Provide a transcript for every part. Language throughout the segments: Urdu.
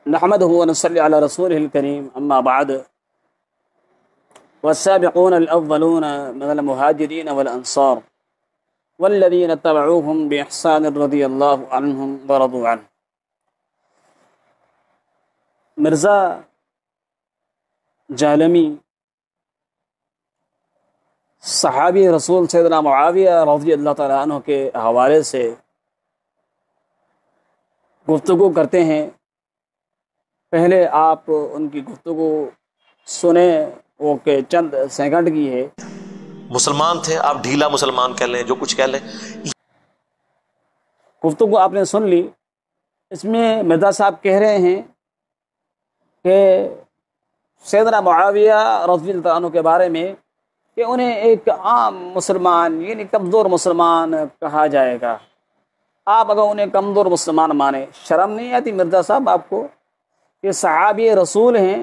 نحمده ونصلي على رسوله الكريم أما بعد والسابقون الأولون من المهاجرين والأنصار والذين اتبعوهم بإحسان رضي الله عنهم ورضوا عنه۔ مرزا جہلمی صحابی رسول سیدنا معاویہ رضی اللہ تعالیٰ عنہ کے حوالے سے گفتگو کرتے ہیں۔ پہلے آپ ان کی گفتگو سنیں، وہ کہ چند سیکنڈ کی ہے۔ مسلمان تھے، آپ ڈھیلا مسلمان کہہ لیں، جو کچھ کہہ لیں۔ گفتگو آپ نے سن لی۔ اس میں مرزا صاحب کہہ رہے ہیں کہ سیدنا معاویہ رضی اللہ عنہ کے بارے میں کہ انہیں ایک عام مسلمان یعنی کمزور مسلمان کہا جائے گا۔ آپ اگر انہیں کمزور مسلمان مانیں، شرم نہیں آتی مرزا صاحب آپ کو کہ صحابی رسول ہیں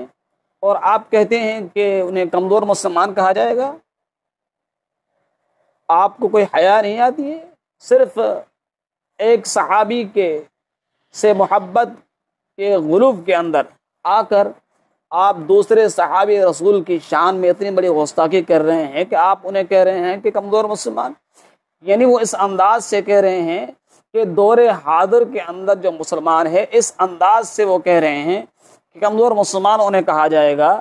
اور آپ کہتے ہیں کہ انہیں کمزور مسلمان کہا جائے گا؟ آپ کو کوئی حیا نہیں آتی ہے؟ صرف ایک صحابی کے سے محبت کے غلوف کے اندر آ کر آپ دوسرے صحابی رسول کی شان میں اتنی بڑی گستاخی کر رہے ہیں کہ آپ انہیں کہہ رہے ہیں کہ کمزور مسلمان۔ یعنی وہ اس انداز سے کہہ رہے ہیں کہ دور حاضر کے اندر جو مسلمان ہے اس انداز سے وہ کہہ رہے ہیں کہ کمزور مسلمان انہیں کہا جائے گا۔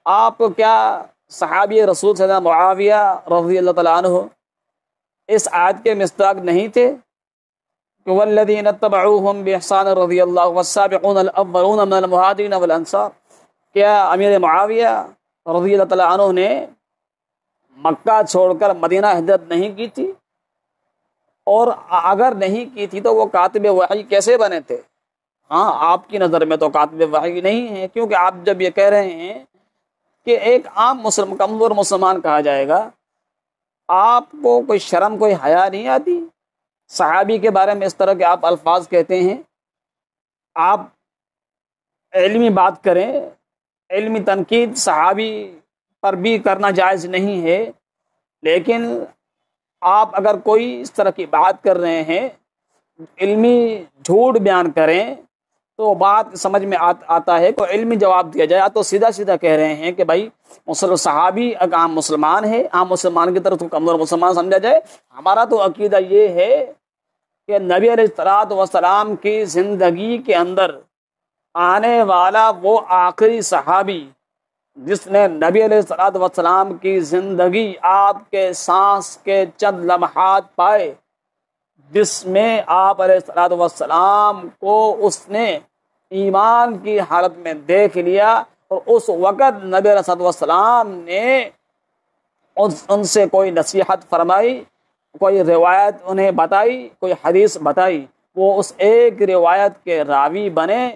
آپ کیا صحابی رسول سیدنا معاویہ رضی اللہ تعالیٰ عنہ اس آیت کے مصداق نہیں تھے کہ والذین اتبعوہم بإحسان رضی اللہ والسابقون الاولون من المہاجرین والانصار؟ کیا امیر معاویہ رضی اللہ تعالیٰ عنہ نے مکہ چھوڑ کر مدینہ ہجرت نہیں کی تھی؟ اور اگر نہیں کی تھی تو وہ کاتب وحی کیسے بنے تھے؟ ہاں، آپ کی نظر میں تو کاتب وحی نہیں ہے، کیونکہ آپ جب یہ کہہ رہے ہیں کہ ایک عام کمزور مسلمان کہا جائے گا، آپ کو کوئی شرم کوئی حیا نہیں آتی؟ صحابی کے بارے میں اس طرح کے آپ الفاظ کہتے ہیں۔ آپ علمی بات کریں، علمی تنقید صحابی پر بھی کرنا جائز نہیں ہے، لیکن آپ اگر کوئی اس طرح کی بات کر رہے ہیں، علمی جھوٹ بیان کریں تو بات سمجھ میں آتا ہے کہ علمی جواب دیا جائے۔ تو سیدھا سیدھا کہہ رہے ہیں کہ بھائی صحابی اگر عام مسلمان ہے، عام مسلمان کی طرف تو کمزور مسلمان سمجھا جائے۔ ہمارا تو عقیدہ یہ ہے کہ نبی علیہ الصلوۃ والسلام کی زندگی کے اندر آنے والا وہ آخری صحابی جس نے نبی علیہ الصلوۃ والسلام کی زندگی آپ کے سانس کے چند لمحات پائے، جس میں آپ علیہ الصلوۃ والسلام کو اس نے ایمان کی حالت میں دیکھ لیا، اور اس وقت نبی علیہ الصلوۃ والسلام نے ان سے کوئی نصیحت فرمائی، کوئی روایت انہیں بتائی، کوئی حدیث بتائی، وہ اس ایک روایت کے راوی بنے۔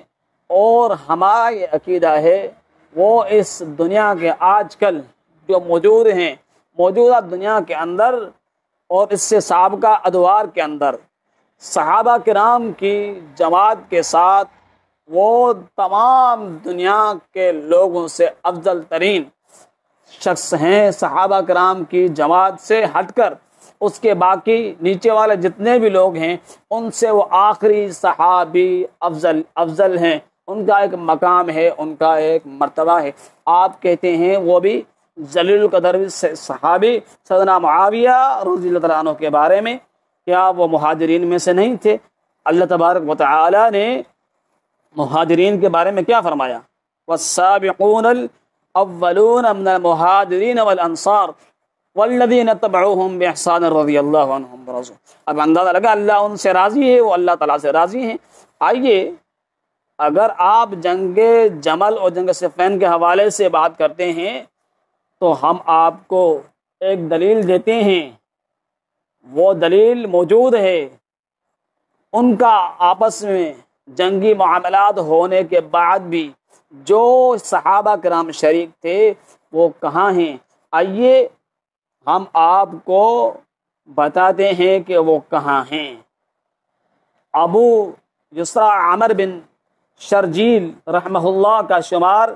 اور ہمارا یہ عقیدہ ہے وہ اس دنیا کے آج کل جو موجود ہیں، موجودہ دنیا کے اندر اور اس سے سابقہ ادوار کے اندر صحابہ کرام کی جماعت کے ساتھ وہ تمام دنیا کے لوگوں سے افضل ترین شخص ہیں۔ صحابہ کرام کی جماعت سے ہٹ کر اس کے باقی نیچے والے جتنے بھی لوگ ہیں ان سے وہ آخری صحابی افضل ہیں، ان کا ایک مقام ہے، ان کا ایک مرتبہ ہے۔ آپ کہتے ہیں وہ بھی ذلیل القدر صحابی سیدنا معاویہ رضی اللہ تعالیٰ عنہ کے بارے میں، کیا وہ مہاجرین میں سے نہیں تھے؟ اللہ تبارک و تعالی نے مہاجرین کے بارے میں کیا فرمایا؟ والسابقون الاولون من المہاجرین والانصار والذین اتبعوہم بإحسان رضی اللہ عنہم ورضوا۔ اب اندازہ لگا اللہ ان سے راضی ہے، وہ اللہ تعالیٰ سے راضی ہیں۔ آئیے، اگر آپ جنگ جمل اور جنگ صفین کے حوالے سے بات کرتے ہیں تو ہم آپ کو ایک دلیل دیتے ہیں، وہ دلیل موجود ہے۔ ان کا آپس میں جنگی معاملات ہونے کے بعد بھی جو صحابہ کرام شریک تھے وہ کہاں ہیں؟ آئیے ہم آپ کو بتاتے ہیں کہ وہ کہاں ہیں۔ ابو یسرا عامر بن شرجیل رحمہ اللہ کا شمار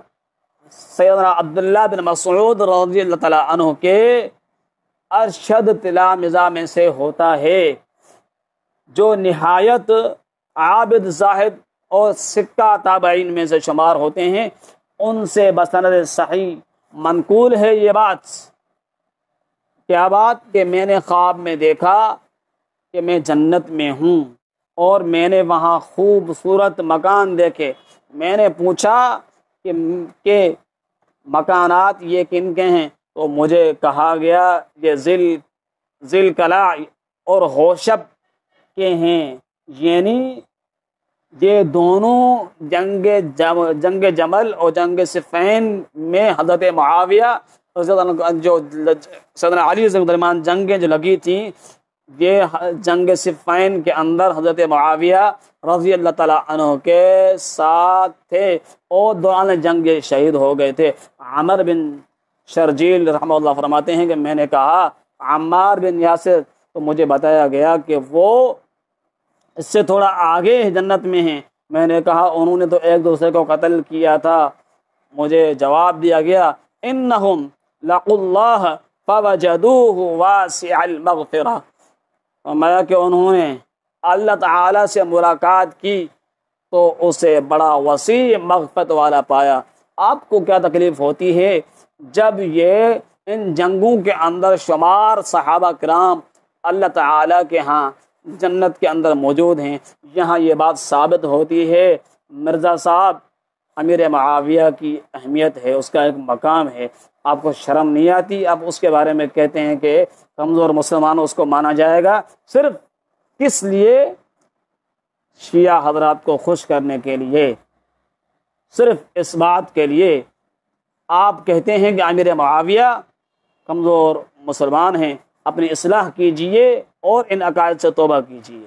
سیدنا عبداللہ بن مسعود رضی اللہ تعالیٰ عنہ کے ارشد تلامذہ میں سے ہوتا ہے، جو نہایت عابد زاہد اور سکہ تابعین میں سے شمار ہوتے ہیں، ان سے بسند صحیح منقول ہے یہ بات۔ کیا بات؟ کہ میں نے خواب میں دیکھا کہ میں جنت میں ہوں اور میں نے وہاں خوبصورت مکان دیکھے۔ میں نے پوچھا کہ مکانات یہ کن کے ہیں؟ تو مجھے کہا گیا یہ ذیل قلع اور ہوشب کے ہیں، یعنی یہ دونوں جنگ جمل اور جنگ صفین میں حضرت معاویہ جو سیدنا علی رضی اللہ عنہ جنگیں جو لگی تھیں، یہ جنگ صفین کے اندر حضرت معاویہ رضی اللہ تعالیٰ عنہ کے ساتھ تھے اور دوران جنگ شہید ہو گئے تھے۔ عمر بن شرجیل رحمہ اللہ فرماتے ہیں کہ میں نے کہا عمار بن یاسر، تو مجھے بتایا گیا کہ وہ اس سے تھوڑا آگے جنت میں ہیں۔ میں نے کہا انہوں نے تو ایک دوسرے کو قتل کیا تھا۔ مجھے جواب دیا گیا انہم لقوا اللہ فوجدوہ واسع المغفرہ، فرمایا کہ انہوں نے اللہ تعالیٰ سے ملاقات کی تو اسے بڑا وسیع مغفرت والا پایا۔ آپ کو کیا تکلیف ہوتی ہے جب یہ ان جنگوں کے اندر شمار صحابہ کرام اللہ تعالیٰ کے ہاں جنت کے اندر موجود ہیں؟ یہاں یہ بات ثابت ہوتی ہے مرزا صاحب امیر معاویہ کی اہمیت ہے، اس کا ایک مقام ہے۔ آپ کو شرم نہیں آتی؟ آپ اس کے بارے میں کہتے ہیں کہ کمزور مسلمانوں اس کو مانا جائے گا، صرف کس لیے؟ شیعہ حضرات کو خوش کرنے کے لیے، صرف اس بات کے لیے آپ کہتے ہیں کہ امیر معاویہ کمزور مسلمان ہیں۔ اپنی اصلاح کیجئے اور ان عقائد سے توبہ کیجئے۔